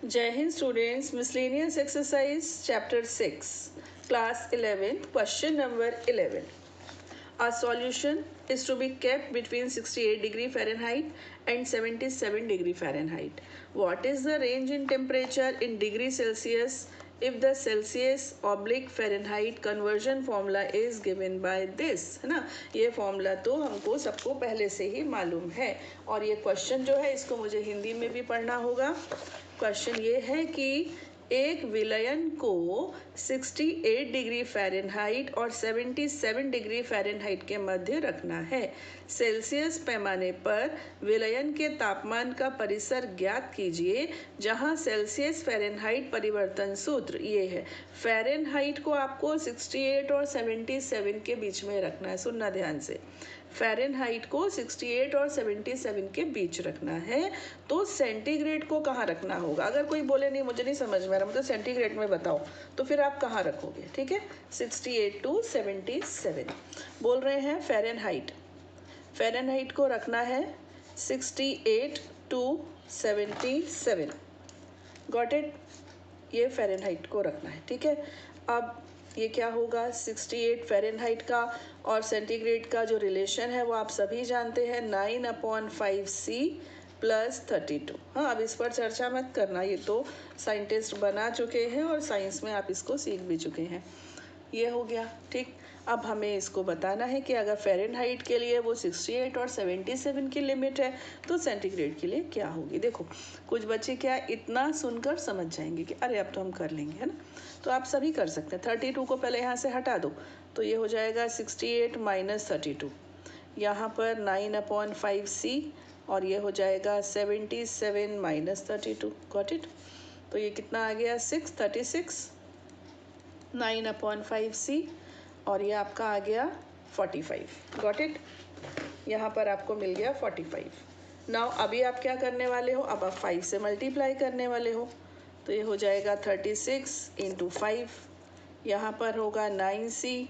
Jai Hind students, miscellaneous exercise chapter 6, class 11th, question number 11. A solution is to be kept between 68 degree Fahrenheit and 77 degree Fahrenheit. What is the range in temperature in degree Celsius if the Celsius oblique Fahrenheit conversion formula is given by this? है ना, ये formula तो हमको सबको पहले से ही मालूम है और ये क्वेश्चन जो है इसको मुझे हिंदी में भी पढ़ना होगा। क्वेश्चन ये है कि एक विलयन को 68 डिग्री फ़ारेनहाइट और 77 डिग्री फ़ारेनहाइट के मध्य रखना है। सेल्सियस पैमाने पर विलयन के तापमान का परिसर ज्ञात कीजिए जहां सेल्सियस फ़ारेनहाइट परिवर्तन सूत्र ये है। फ़ारेनहाइट को आपको 68 और 77 के बीच में रखना है, सुनना ध्यान से। फ़ारेनहाइट को 68 और 77 के बीच रखना है। तो सेंटीग्रेड को कहाँ रखना होगा? अगर कोई बोले नहीं मुझे नहीं समझ में आ रहा, मतलब सेंटीग्रेड में बताओ, तो फिर आप कहाँ रखोगे? ठीक है, 68 टू 77 बोल रहे हैं। फ़ारेनहाइट को रखना है 68 टू 77। Got it? ये फ़ारेनहाइट को रखना है। ठीक है, अब ये क्या होगा? 68 फ़ारेनहाइट का और सेंटीग्रेड का जो रिलेशन है वो आप सभी जानते हैं, 9/5C + 32। हाँ, अब इस पर चर्चा मत करना, ये तो साइंटिस्ट बना चुके हैं और साइंस में आप इसको सीख भी चुके हैं। ये हो गया। ठीक, अब हमें इसको बताना है कि अगर फ़ारेनहाइट के लिए वो 68 और 77 की लिमिट है तो सेंटीग्रेड के लिए क्या होगी। देखो, कुछ बच्चे क्या इतना सुनकर समझ जाएंगे कि अरे अब तो हम कर लेंगे, है ना। तो आप सभी कर सकते हैं। 32 को पहले यहाँ से हटा दो तो ये हो जाएगा 68 - 32, यहाँ पर 9/5C और ये हो जाएगा 77 - 32। Got it? तो ये कितना आ गया? 36, 9/5C और ये आपका आ गया 45। Got it? यहाँ पर आपको मिल गया 45। नाउ अभी आप क्या करने वाले हो? अब आप 5 से मल्टीप्लाई करने वाले हो तो ये हो जाएगा 36 × 5, यहाँ पर होगा 9C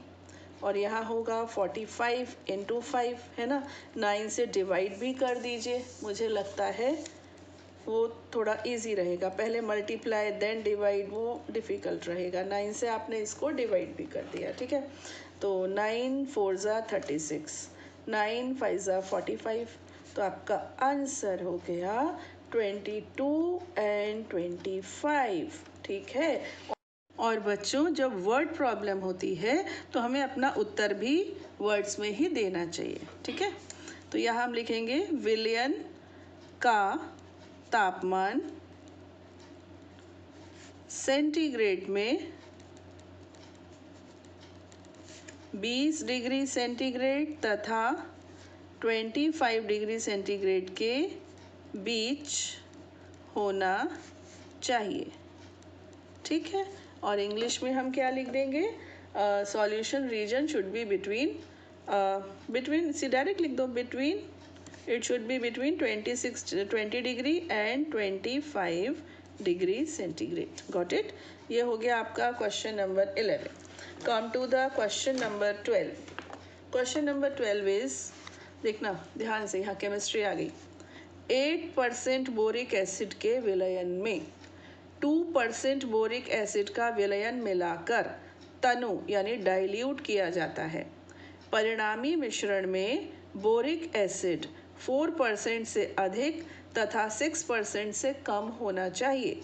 और यहाँ होगा 45 × 5, है ना। 9 से डिवाइड भी कर दीजिए, मुझे लगता है वो थोड़ा इजी रहेगा। पहले मल्टीप्लाई देन डिवाइड वो डिफ़िकल्ट रहेगा। 9 से आपने इसको डिवाइड भी कर दिया। ठीक है, तो 9 × 4 = 36, 9 × 5 = 45। तो आपका आंसर हो गया 22 और 25। ठीक है, और बच्चों जब वर्ड प्रॉब्लम होती है तो हमें अपना उत्तर भी वर्ड्स में ही देना चाहिए। ठीक है, तो यहाँ हम लिखेंगे विलयन का तापमान सेंटीग्रेड में 20 डिग्री सेंटीग्रेड तथा 25 डिग्री सेंटीग्रेड के बीच होना चाहिए। ठीक है, और इंग्लिश में हम क्या लिख देंगे? Solution region should be between direct लिख दो, between, it should be between 20 degree and 25 degree centigrade. Got it? ये हो गया आपका question number 11. Come to the question number 12. Question number 12 is, देखना ध्यान से, यहाँ केमिस्ट्री आ गई। 8% बोरिक एसिड के विलयन में 2% बोरिक एसिड का विलयन मिलाकर तनु यानी डाइल्यूट किया जाता है। परिणामी मिश्रण में बोरिक एसिड 4% से अधिक तथा 6% से कम होना चाहिए।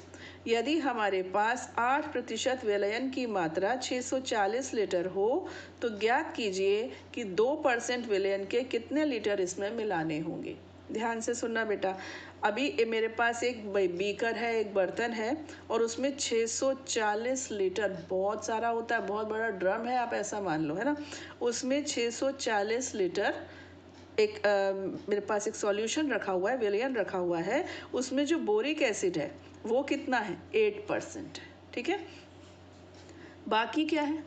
यदि हमारे पास 8% विलयन की मात्रा 640 लीटर हो तो ज्ञात कीजिए कि 2% विलयन के कितने लीटर इसमें मिलाने होंगे। ध्यान से सुनना बेटा, अभी मेरे पास एक बीकर है, एक बर्तन है और उसमें 640 लीटर, बहुत सारा होता है, बहुत बड़ा ड्रम है, आप ऐसा मान लो, है ना। उसमें 640 लीटर एक मेरे पास एक सॉल्यूशन रखा हुआ है, विलयन रखा हुआ है। उसमें जो बोरिक एसिड है वो कितना है? 8% है। ठीक है, बाकी क्या है?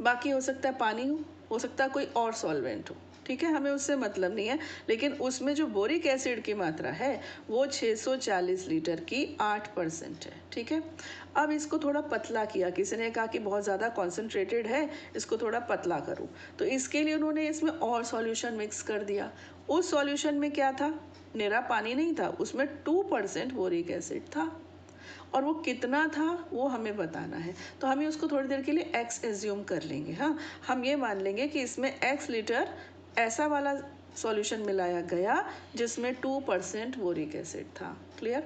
बाकी हो सकता है पानी हो सकता है कोई और सॉल्वेंट हो। ठीक है, हमें उससे मतलब नहीं है, लेकिन उसमें जो बोरिक एसिड की मात्रा है वो 640 लीटर की 8% है। ठीक है, अब इसको थोड़ा पतला किया, किसी ने कहा कि बहुत ज़्यादा कॉन्सेंट्रेटेड है, इसको थोड़ा पतला करूँ, तो इसके लिए उन्होंने इसमें और सॉल्यूशन मिक्स कर दिया। उस सॉल्यूशन में क्या था? निरा पानी नहीं था, उसमें 2% बोरिक एसिड था। और वो कितना था वो हमें बताना है। तो हमें उसको थोड़ी देर के लिए x एज्यूम कर लेंगे। हाँ, हम ये मान लेंगे कि इसमें x लीटर ऐसा वाला सॉल्यूशन मिलाया गया जिसमें 2% बोरिक एसिड था। क्लियर?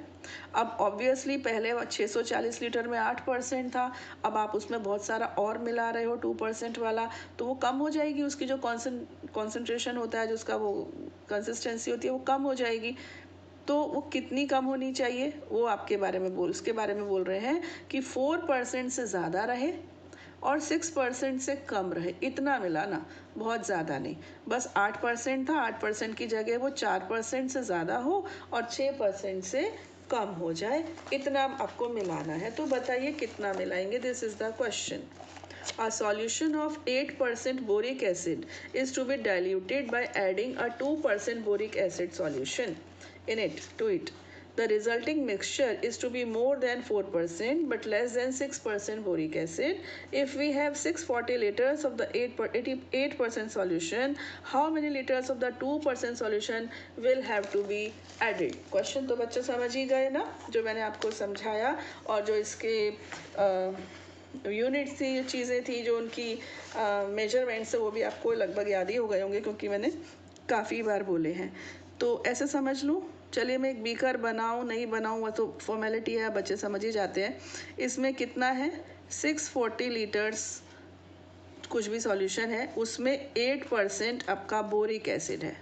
अब ऑब्वियसली पहले 640 लीटर में 8% था, अब आप उसमें बहुत सारा और मिला रहे हो 2% वाला, तो वो कम हो जाएगी, उसकी जो कॉन्सेंट्रेशन होता है, जो उसका वो कंसिस्टेंसी होती है वो कम हो जाएगी। तो वो कितनी कम होनी चाहिए वो आपके बारे में उसके बारे में बोल रहे हैं कि 4% से ज़्यादा रहे और 6% से कम रहे, इतना मिलाना, बहुत ज़्यादा नहीं। बस 8% था, 8% की जगह वो 4% से ज़्यादा हो और 6% से कम हो जाए, इतना आपको मिलाना है। तो बताइए कितना मिलाएंगे? This is the question. A solution of 8% boric acid is to be diluted by adding a 2% boric acid solution to it. The resulting mixture is to be more than 4% but less than 6% boric acid. If we have 640 liters of the 8% solution, how many liters of the 2% solution will have to be added? Question तो बच्चे समझ ही गए ना, जो मैंने आपको समझाया, और जो इसके यूनिट्स थी, चीज़ें थी जो उनकी मेजरमेंट्स है, वो भी आपको लगभग याद ही हो गए होंगे क्योंकि मैंने काफ़ी बार बोले हैं। तो ऐसे समझ लूँ। चलिए मैं एक बीकर बनाऊँ नहीं बनाऊँ वो तो फॉर्मेलिटी है, बच्चे समझ ही जाते हैं। इसमें कितना है? 640 लीटर्स कुछ भी सॉल्यूशन है, उसमें 8% आपका बोरिक एसिड है।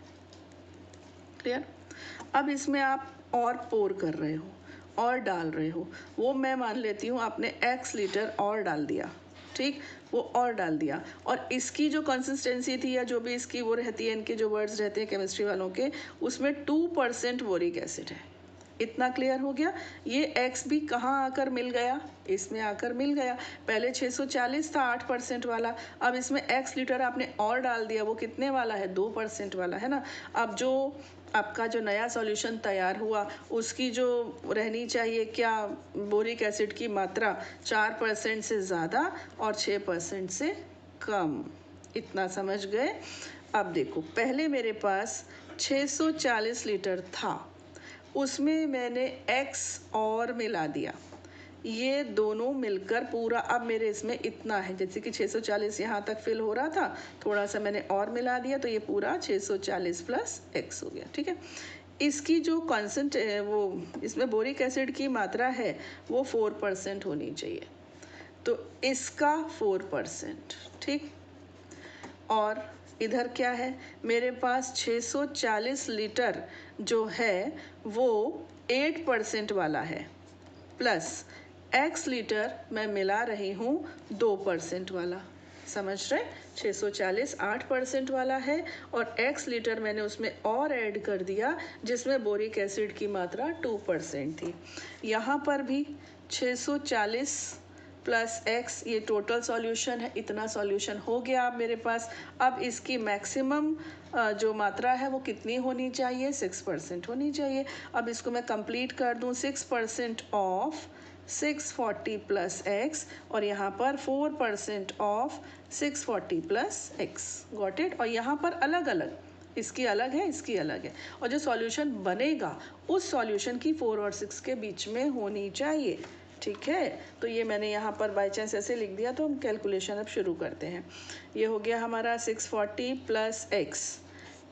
क्लियर? अब इसमें आप और पोर कर रहे हो और डाल रहे हो, वो मैं मान लेती हूँ आपने x लीटर और डाल दिया, ठीक, वो और डाल दिया, और इसकी जो कंसिस्टेंसी थी या जो भी इसकी वो रहती है, इनके जो वर्ड्स रहते हैं केमिस्ट्री वालों के, उसमें 2% बोरिक एसिड है। इतना क्लियर हो गया? ये x भी कहाँ आकर मिल गया? इसमें आकर मिल गया। पहले 640 था 8% वाला, अब इसमें x लीटर आपने और डाल दिया, वो कितने वाला है? 2% वाला है ना। अब जो आपका जो नया सॉल्यूशन तैयार हुआ उसकी जो रहनी चाहिए क्या बोरिक एसिड की मात्रा? 4% से ज़्यादा और 6% से कम। इतना समझ गए? अब देखो, पहले मेरे पास 640 लीटर था, उसमें मैंने x और मिला दिया, ये दोनों मिलकर पूरा अब मेरे इसमें इतना है। जैसे कि 640 यहाँ तक फिल हो रहा था, थोड़ा सा मैंने और मिला दिया तो ये पूरा 640 प्लस x हो गया। ठीक है, इसकी जो वो इसमें बोरिक एसिड की मात्रा है वो 4% होनी चाहिए, तो इसका 4%। ठीक, और इधर क्या है? मेरे पास 640 लीटर जो है वो 8% वाला है, प्लस x लीटर मैं मिला रही हूँ 2% वाला। समझ रहे? 640 8% वाला है और x लीटर मैंने उसमें और ऐड कर दिया जिसमें बोरिक एसिड की मात्रा 2% थी। यहाँ पर भी 640 प्लस x, ये टोटल सॉल्यूशन है, इतना सॉल्यूशन हो गया अब मेरे पास। अब इसकी मैक्सिमम जो मात्रा है वो कितनी होनी चाहिए? 6% होनी चाहिए। अब इसको मैं कंप्लीट कर दूं, 6% ऑफ 640 प्लस x और यहाँ पर 4% of 640 plus x। Got it? और यहाँ पर अलग अलग, इसकी अलग है, इसकी अलग है, और जो सॉल्यूशन बनेगा उस सॉल्यूशन की 4 और 6 के बीच में होनी चाहिए। ठीक है, तो ये मैंने यहाँ पर बाई चांस ऐसे लिख दिया, तो हम कैलकुलेशन अब शुरू करते हैं। ये हो गया हमारा 640 प्लस एक्स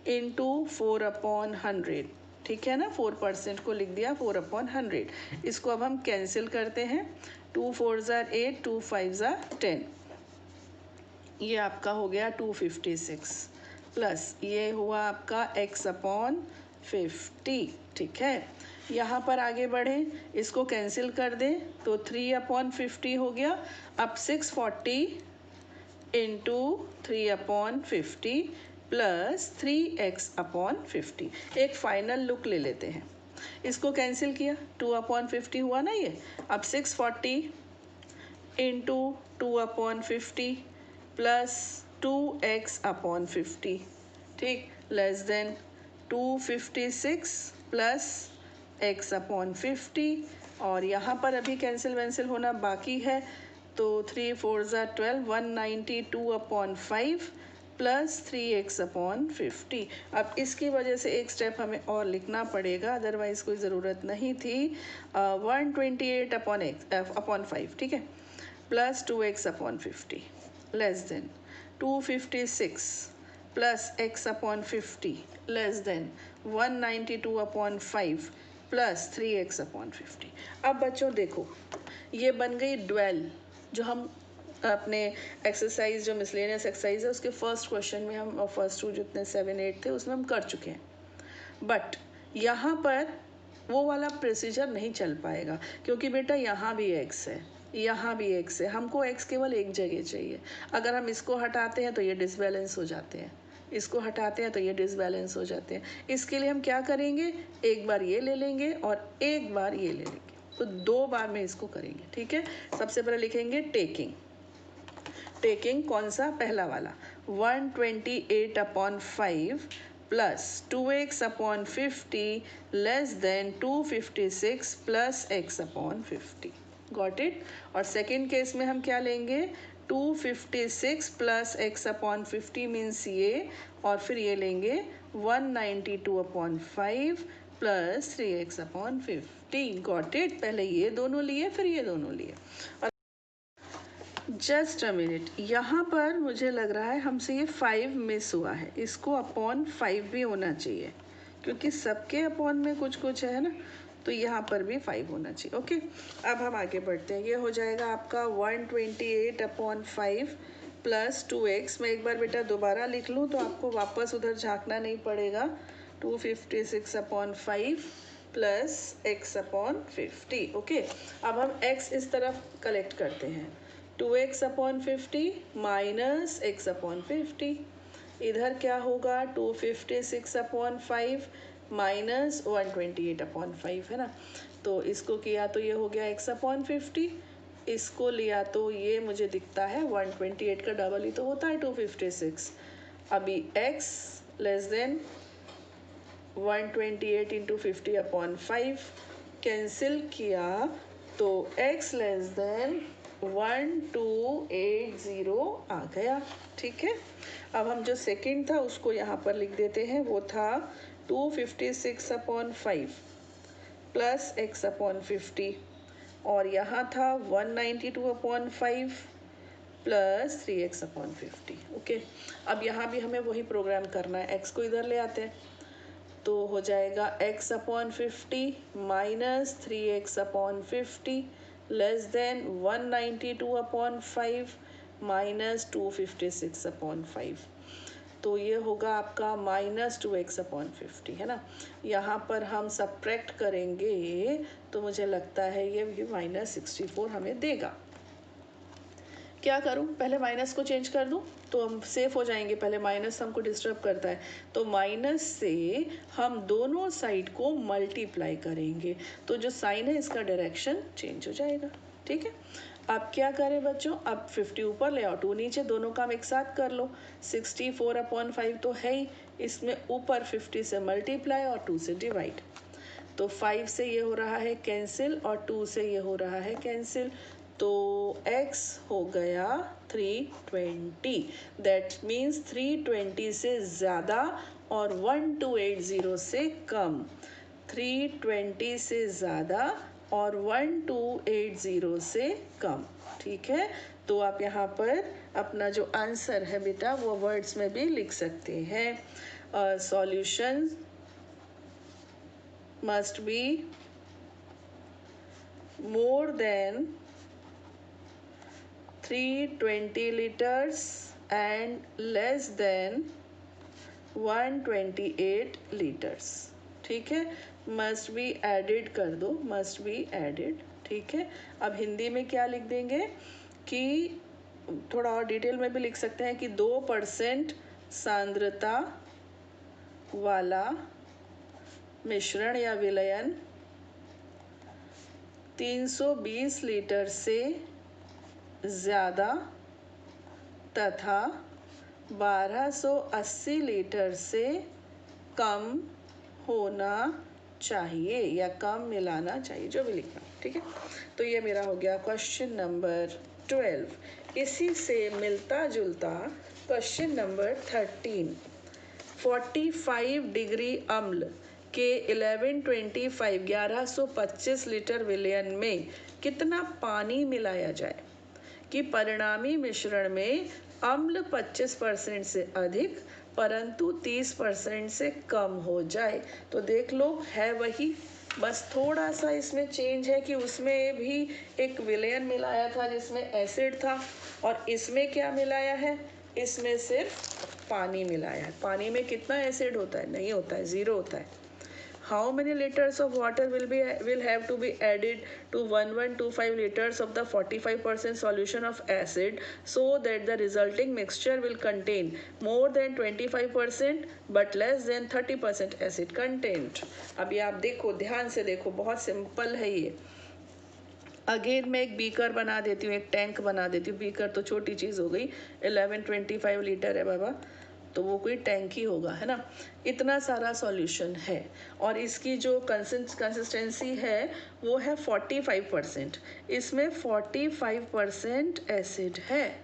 इंटू 4/100। ठीक है ना, 4% को लिख दिया 4/100। इसको अब हम कैंसिल करते हैं, 2 4 ज़ार 8, 2 5 ज़ार 10, ये आपका हो गया 256 प्लस ये हुआ आपका x/50। ठीक है, यहाँ पर आगे बढ़ें, इसको कैंसिल कर दें तो 3/50 हो गया। अब 640 इंटू 3/50 प्लस 3x/50। एक फाइनल लुक ले लेते हैं, इसको कैंसिल किया, 2/50 हुआ ना ये। अब 640 इंटू 2/50 प्लस 2x/50, ठीक, लेस देन 256 प्लस x/50, और यहाँ पर अभी कैंसिल वैंसिल होना बाकी है, तो 3 4 ज़ार 12, 192/5 प्लस 3x/50। अब इसकी वजह से एक स्टेप हमें और लिखना पड़ेगा, अदरवाइज कोई ज़रूरत नहीं थी। 128/5, ठीक है, plus 2x/50 less than 256 plus x/50 less than 192/5 plus 3x/50। अब बच्चों देखो, ये बन गई ड्वेल, जो हम अपने एक्सरसाइज, जो मिसलेनियस एक्सरसाइज है उसके फर्स्ट क्वेश्चन में हम, और फर्स्ट टू जितने 7 8 थे उसमें हम कर चुके हैं। बट यहाँ पर वो वाला प्रोसीजर नहीं चल पाएगा, क्योंकि बेटा यहाँ भी x है, यहाँ भी x है, हमको x केवल एक जगह चाहिए। अगर हम इसको हटाते हैं तो ये डिसबैलेंस हो जाते हैं, इसको हटाते हैं तो ये डिसबैलेंस हो जाते हैं। इसके लिए हम क्या करेंगे, एक बार ये ले लेंगे और एक बार ये ले लेंगे, तो 2 बार में इसको करेंगे, ठीक है। सबसे पहले लिखेंगे टेकिंग, टेकिंग कौन सा, पहला वाला 128/5 plus 2x/50 less than 256 plus x/50। Got it. और सेकेंड केस में हम क्या लेंगे, 256 प्लस x/50 मीन्स ये, और फिर ये लेंगे 192/5 प्लस 3x/50। Got it. पहले ये दोनों लिए, फिर ये दोनों लिए। जस्ट अ मिनट, यहाँ पर मुझे लग रहा है हमसे ये 5 मिस हुआ है, इसको अपॉन 5 भी होना चाहिए, क्योंकि सबके अपॉन में कुछ कुछ है ना, तो यहाँ पर भी 5 होना चाहिए। ओके, अब हम आगे बढ़ते हैं। ये हो जाएगा आपका 128/5 प्लस 2x। मैं एक बार बेटा दोबारा लिख लूँ तो आपको वापस उधर झांकना नहीं पड़ेगा। 256/5 प्लस x/50। ओके, अब हम x इस तरफ कलेक्ट करते हैं, 2x/50 माइनस x/50। इधर क्या होगा, 256/5 माइनस 128/5, है ना। तो इसको किया तो ये हो गया x/50, इसको लिया तो ये मुझे दिखता है 128 का डबल ही तो होता है 256। अभी x less than 128 into 50/5 cancel किया तो x लेस देन 1280 आ गया, ठीक है। अब हम जो सेकंड था उसको यहाँ पर लिख देते हैं, वो था 256/5 प्लस x/50, और यहाँ था 192/5 प्लस 3x/50। ओके, अब यहाँ भी हमें वही प्रोग्राम करना है, x को इधर ले आते हैं, तो हो जाएगा x/50 minus 3x/50 less than 192/5 minus 256/5। तो ये होगा आपका माइनस 2x/50, है ना। यहाँ पर हम सब्ट्रैक्ट करेंगे तो मुझे लगता है ये भी -64 हमें देगा। क्या करूँ, पहले माइनस को चेंज कर दूँ तो हम सेफ हो जाएंगे, पहले माइनस हमको डिस्टर्ब करता है। तो माइनस से हम दोनों साइड को मल्टीप्लाई करेंगे, तो जो साइन है इसका डायरेक्शन चेंज हो जाएगा, ठीक है। अब क्या करें बच्चों, अब 50 ऊपर ले आओ, 2 नीचे, दोनों काम एक साथ कर लो। 64/5 तो है ही, इसमें ऊपर 50 से मल्टीप्लाई और 2 से डिवाइड, तो 5 से ये हो रहा है कैंसिल और 2 से ये हो रहा है कैंसिल, तो x हो गया 320। दैट मीन्स 320 से ज़्यादा और 1280 से कम, 320 से ज़्यादा और 1280 से कम, ठीक है। तो आप यहाँ पर अपना जो आंसर है बेटा वो वर्ड्स में भी लिख सकते हैं। Solution must be more than 320 liters and less than 128 liters, ठीक है। must be added कर दो, must be added, ठीक है। अब हिंदी में क्या लिख देंगे कि थोड़ा और डिटेल में भी लिख सकते हैं कि 2% सांद्रता वाला मिश्रण या विलयन 320 लीटर से ज़्यादा तथा 1280 लीटर से कम होना चाहिए या कम मिलाना चाहिए, जो भी लिखना, ठीक है। तो ये मेरा हो गया क्वेश्चन नंबर 12। इसी से मिलता जुलता क्वेश्चन नंबर 13, 45 डिग्री अम्ल के 1125 लीटर विलयन में कितना पानी मिलाया जाए कि परिणामी मिश्रण में अम्ल 25% से अधिक परंतु 30% से कम हो जाए। तो देख लो, है वही, बस थोड़ा सा इसमें चेंज है कि उसमें भी एक विलयन मिलाया था जिसमें एसिड था, और इसमें क्या मिलाया है, इसमें सिर्फ पानी मिलाया है। पानी में कितना एसिड होता है, नहीं होता है, 0 होता है। How many liters of water will have to be added to 1125 liters of the 45% solution of acid so that the resulting mixture will contain more than 25% but less than 30% acid content। अभी आप देखो, ध्यान से देखो, बहुत simple है ये। Again मैं एक बीकर बना देती हूँ, एक टैंक बना देती हूँ। बीकर तो छोटी चीज़ हो गई, 1125 लीटर है बाबा, तो वो कोई टैंक ही होगा, है ना। इतना सारा सॉल्यूशन है और इसकी जो कंसिस्टेंसी है वो है 45%। इसमें 45% एसिड है,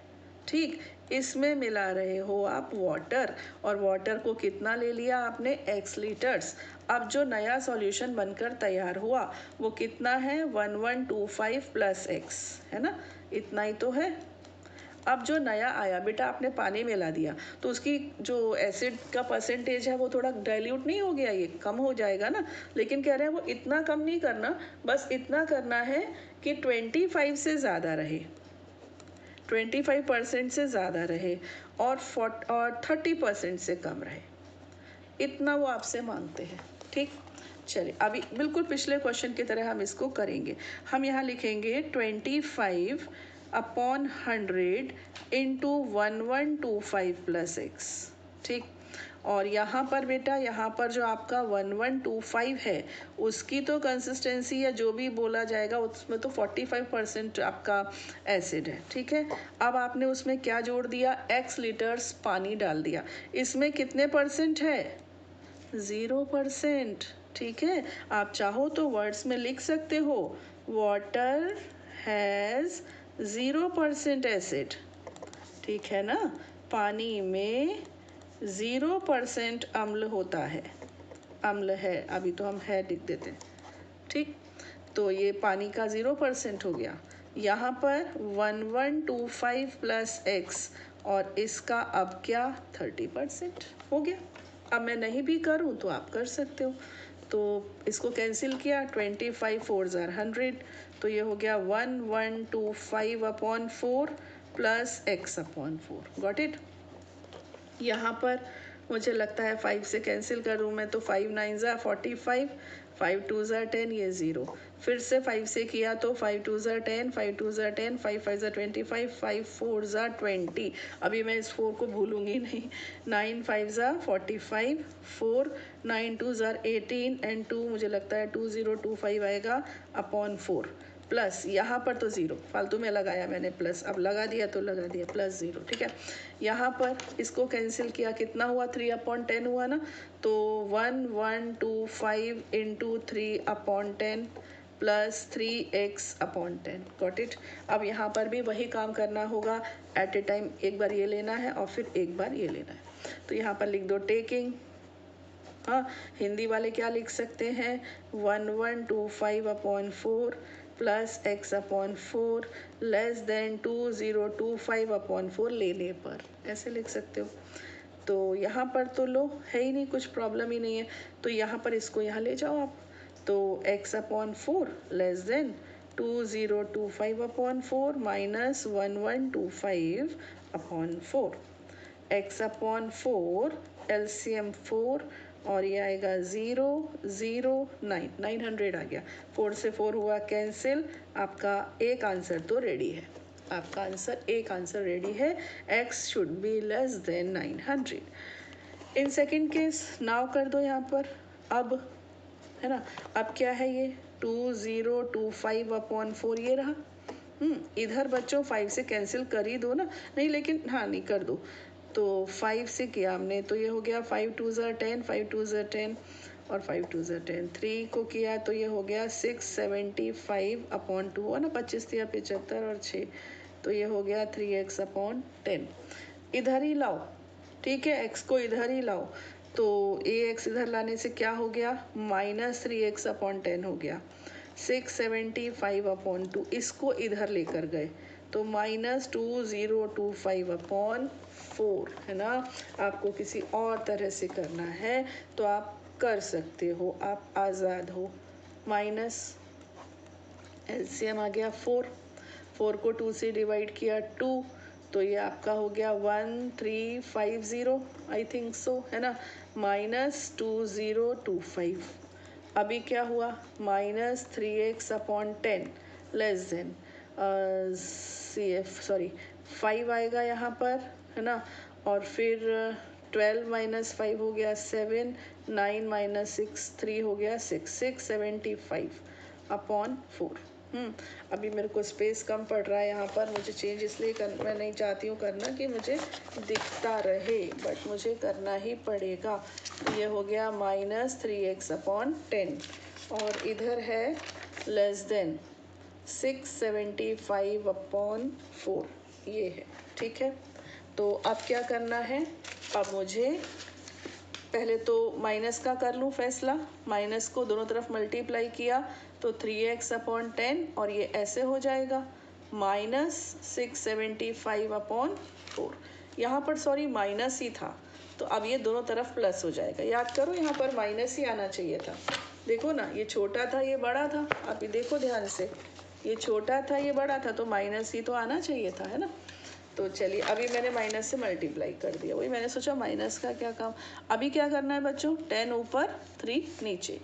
ठीक। इसमें मिला रहे हो आप वाटर, और वाटर को कितना ले लिया आपने, x लीटर्स। अब जो नया सॉल्यूशन बनकर तैयार हुआ वो कितना है, 1125 प्लस x, है ना, इतना ही तो है। अब जो नया आया, बेटा आपने पानी मिला दिया तो उसकी जो एसिड का परसेंटेज है वो थोड़ा डाइल्यूट नहीं हो गया, ये कम हो जाएगा ना। लेकिन कह रहे हैं वो इतना कम नहीं करना, बस इतना करना है कि 25 से ज़्यादा रहे, 25% से ज़्यादा रहे और 30% से कम रहे, इतना वो आपसे मांगते हैं, ठीक। चलिए अभी बिल्कुल पिछले क्वेश्चन की तरह हम इसको करेंगे। हम यहाँ लिखेंगे 25 अपॉन 100 इंटू 1125 प्लस x, ठीक। और यहाँ पर बेटा, यहाँ पर जो आपका 1125 है उसकी तो कंसिस्टेंसी या जो भी बोला जाएगा उसमें तो 45% आपका एसिड है, ठीक है। अब आपने उसमें क्या जोड़ दिया, x लीटर्स पानी डाल दिया। इसमें कितने परसेंट है, 0%, ठीक है। आप चाहो तो वर्ड्स में लिख सकते हो, वाटर हैज़ 0% एसिड, ठीक है ना। पानी में 0% अम्ल होता है, अम्ल है, अभी तो हम है लिख देते हैं, ठीक। तो ये पानी का 0% हो गया। यहाँ पर 1125 प्लस x और इसका अब क्या 30% हो गया। अब मैं नहीं भी करूँ तो आप कर सकते हो। तो इसको कैंसिल किया, 25 4 ज़ार 100, तो ये हो गया 1125 upon 4 plus x upon 4। Got it. यहाँ पर मुझे लगता है 5 से कैंसिल करूँ मैं तो 5 9 ज़ा 45, 5 2 ज़ा 10, ये 0। फिर से 5 से किया तो 5 2 ज़ा 10, 5 2 ज़ा 10, 5 5 ज़ा 25, 5 4 ज़ा 20। अभी मैं इस 4 को भूलूंगी नहीं। 9 5 ज़ा 45, 4 9 2 ज़ा 18 एंड 2 मुझे लगता है 2025 आएगा अपॉन 4 प्लस यहाँ पर तो 0 फालतू में लगाया मैंने प्लस, अब लगा दिया तो लगा दिया प्लस 0, ठीक है। यहाँ पर इसको कैंसिल किया, कितना हुआ 3/10 हुआ ना, तो 1125 into 3/10 plus 3x upon 10। Got it. अब यहाँ पर भी वही काम करना होगा, एट ए टाइम एक बार ये लेना है और फिर एक बार ये लेना है। तो यहाँ पर लिख दो टेकिंग, हाँ हिंदी वाले क्या लिख सकते हैं, 1125 upon 4 plus x upon 4 less than 2025 upon 4 लेने पर, ऐसे लिख सकते हो। तो यहाँ पर तो लो है ही नहीं, कुछ प्रॉब्लम ही नहीं है, तो यहाँ पर इसको यहाँ ले जाओ आप। तो x upon 4 less than 2025 upon 4 minus 1125 upon 4, x upon 4 LCM 4 और ये आएगा 0 0 9 900 आ गया। 4 से 4 हुआ कैंसिल, आपका एक आंसर तो रेडी है, आपका आंसर एक आंसर रेडी है, x should be less than 900। In second case नाव कर दो यहाँ पर, अब है ना, अब क्या है ये 2025 अपॉन 4 ये रहा। इधर बच्चों 5 से कैंसिल कर ही दो ना, नहीं लेकिन हाँ नहीं कर दो। तो 5 से किया हमने तो ये हो गया 5 2 ज़ा 10, 5 2 ज़ा 10 और 5 2 ज़ा 10। 3 को किया तो ये हो गया 675 अपॉन 2 है ना, 25 या 75 और 6, तो ये हो गया 3x अपॉन 10। इधर ही लाओ, ठीक है, x को इधर ही लाओ, तो ax इधर लाने से क्या हो गया, -3x/10 हो गया, 675/2, इसको इधर लेकर गए तो -2025/4 है ना। आपको किसी और तरह से करना है तो आप कर सकते हो, आप आज़ाद हो। माइनस एलसीएम आ गया 4, 4 को 2 से डिवाइड किया 2, तो ये आपका हो गया 1350, आई थिंक सो, है ना, -2025। अभी क्या हुआ, -3x/10 लेस देन सॉरी 5 आएगा यहाँ पर, है ना, और फिर 12 - 5 हो गया 7, 9 - 6 3 हो गया 6, 675/4। अभी मेरे को स्पेस कम पड़ रहा है यहाँ पर, मुझे चेंज इसलिए मैं नहीं चाहती हूँ करना कि मुझे दिखता रहे, बट मुझे करना ही पड़ेगा। ये हो गया -3x/10, और इधर है लेस देन 675/4, ये है, ठीक है। तो अब क्या करना है, अब मुझे पहले तो माइनस का कर लूँ फैसला, माइनस को दोनों तरफ मल्टीप्लाई किया तो 3x/10, और ये ऐसे हो जाएगा -675/4। यहाँ पर सॉरी माइनस ही था, तो अब ये दोनों तरफ प्लस हो जाएगा। याद करो यहाँ पर माइनस ही आना चाहिए था, देखो ना, ये छोटा था ये बड़ा था, आप ये देखो ध्यान से, ये छोटा था ये बड़ा था, तो माइनस ही तो आना चाहिए था, है ना। तो चलिए अभी मैंने माइनस से मल्टीप्लाई कर दिया, वही मैंने सोचा माइनस का क्या काम। अभी क्या करना है बच्चों, 10 ऊपर 3 नीचे,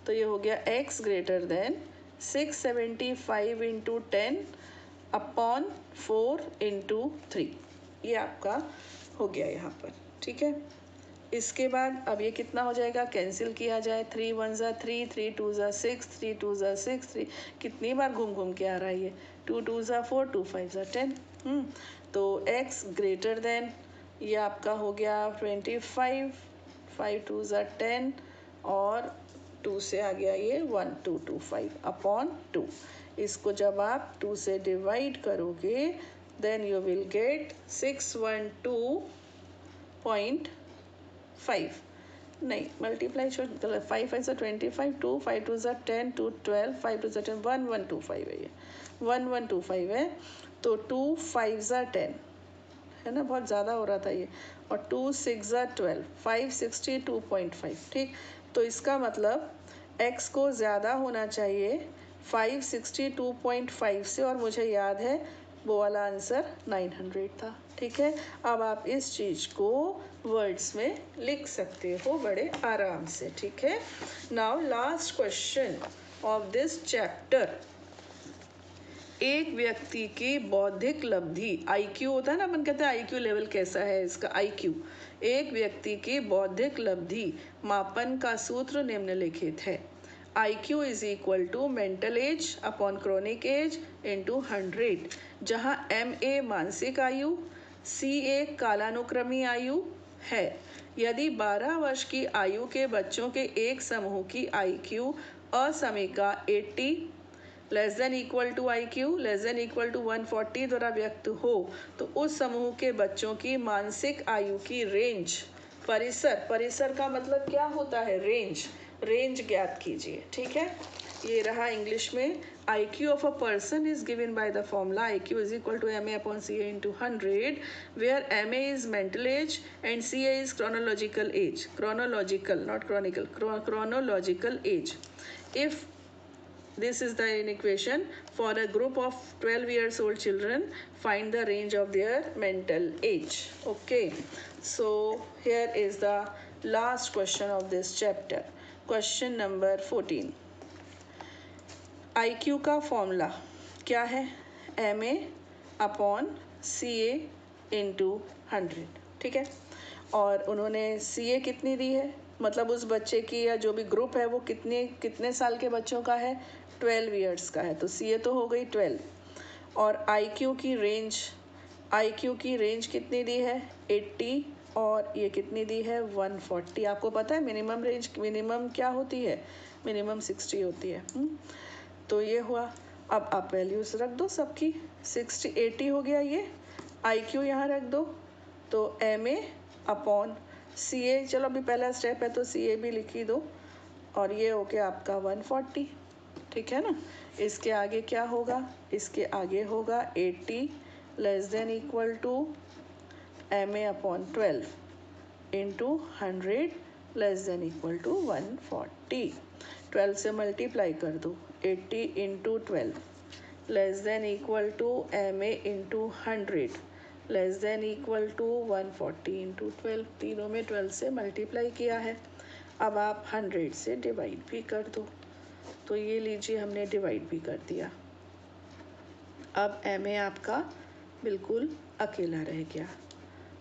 तो ये हो गया x ग्रेटर देन 675 × 10/4 × 3, ये आपका हो गया यहाँ पर, ठीक है। इसके बाद अब ये कितना हो जाएगा, कैंसिल किया जाए, 3 × 1 = 3, 3 × 2 = 6, 3 × 2 = 6, 3 कितनी बार घूम घूम के आ रहा है ये, 2 × 2 = 4, 2 × 5 = 10। तो x ग्रेटर देन, ये आपका हो गया 25, 5 × 2 = 10, और 2 से आ गया ये 1225/2। इसको जब आप 2 से डिवाइड करोगे देन यू विल गेट 612.5, नहीं मल्टीप्लाई गलत, 5 × 5 = 25, 2 5 × 2 = 10, 2 12, 5 × 2 = 10, 1125 है, ये 1125 है। तो 2 5 = 10, है ना, बहुत ज़्यादा हो रहा था ये, और 2 6 = 12, 562.5, ठीक। तो इसका मतलब x को ज़्यादा होना चाहिए 562.5 से, और मुझे याद है वो वाला आंसर 900 था, ठीक है। अब आप इस चीज़ को वर्ड्स में लिख सकते हो बड़े आराम से, ठीक है। Now last question of this chapter, एक व्यक्ति की बौद्धिक लब्धि, IQ होता है ना, अपन कहते हैं IQ लेवल कैसा है इसका, IQ, एक व्यक्ति की बौद्धिक लब्धि मापन का सूत्र निम्नलिखित है। IQ = mental age upon chronic age into 100, जहाँ MA मानसिक आयु, CA कालानुक्रमी आयु है। यदि 12 वर्ष की आयु के बच्चों के एक समूह की IQ असमीका 80 less than equal to IQ less than equal to 140 द्वारा व्यक्त हो, तो उस समूह के बच्चों की मानसिक आयु की रेंज, परिसर, परिसर का मतलब क्या होता है, रेंज, रेंज ज्ञात कीजिए, ठीक है। ये रहा इंग्लिश में, IQ of a person is given by the formula IQ = MA/CA × 100, where MA is mental age and CA is chronological age, chronological not chronical, chronological age. If this is the equation for a group of 12 years old children, find the range of their mental age. Okay, so here is the last question of this chapter, question number 14. IQ का formula क्या है, MA/CA × 100, ठीक है। और उन्होंने CA कितनी दी है, मतलब उस बच्चे की या जो भी ग्रुप है वो कितने साल के बच्चों का है, 12 इयर्स का है, तो CA तो हो गई 12, और IQ की रेंज कितनी दी है, 80, और ये कितनी दी है, 140। आपको पता है मिनिमम रेंज, मिनिमम क्या होती है, मिनिमम 60 होती है। तो ये हुआ, अब आप वैल्यूज रख दो सबकी, 60 80 हो गया, ये IQ यहाँ रख दो, तो एम ए अपॉन सी ए, चलो अभी पहला स्टेप है तो सी ए भी लिख ही दो, और ये हो गया आपका 140, ठीक है ना। इसके आगे क्या होगा, इसके आगे होगा 80 less than equal to M A upon 12 into 100 less than equal to 140। 12 से मल्टीप्लाई कर दो, 80 into 12 less than equal to M A into 100 less than equal to 140 into 12। तीनों में 12 से मल्टीप्लाई किया है। अब आप 100 से डिवाइड भी कर दो, तो ये लीजिए हमने डिवाइड भी कर दिया। अब एम ए आपका बिल्कुल अकेला रह गया,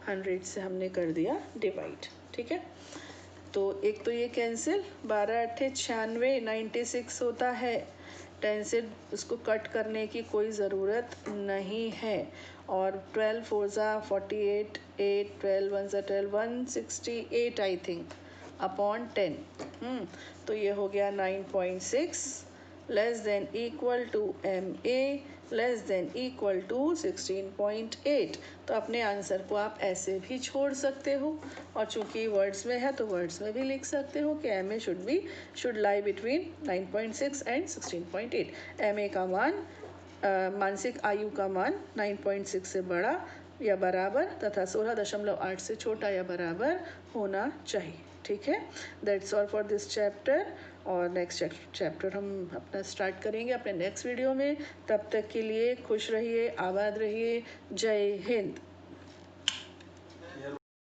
100 से हमने कर दिया डिवाइड, ठीक है। तो एक तो ये कैंसिल, 12 अट्ठे 96, 96 होता है, 10 से उसको कट करने की कोई ज़रूरत नहीं है। और 12 4 ज़ा 48, 8 12 1 ज़ा 12, 168 आई थिंक अपॉन 10। तो ये हो गया 9.6 less than equal to M A less than equal to 16.8। तो अपने आंसर को आप ऐसे भी छोड़ सकते हो, और चूंकि वर्ड्स में है तो वर्ड्स में भी लिख सकते हो कि M A should lie between 9.6 and 16.8। M A का मान मानसिक आयु का मान 9.6 से बड़ा या बराबर तथा 16.8 से छोटा या बराबर होना चाहिए, ठीक है। That's all for this chapter. और नेक्स्ट चैप्टर हम अपना स्टार्ट करेंगे अपने नेक्स्ट वीडियो में। तब तक के लिए खुश रहिए, आबाद रहिए। जय हिंद।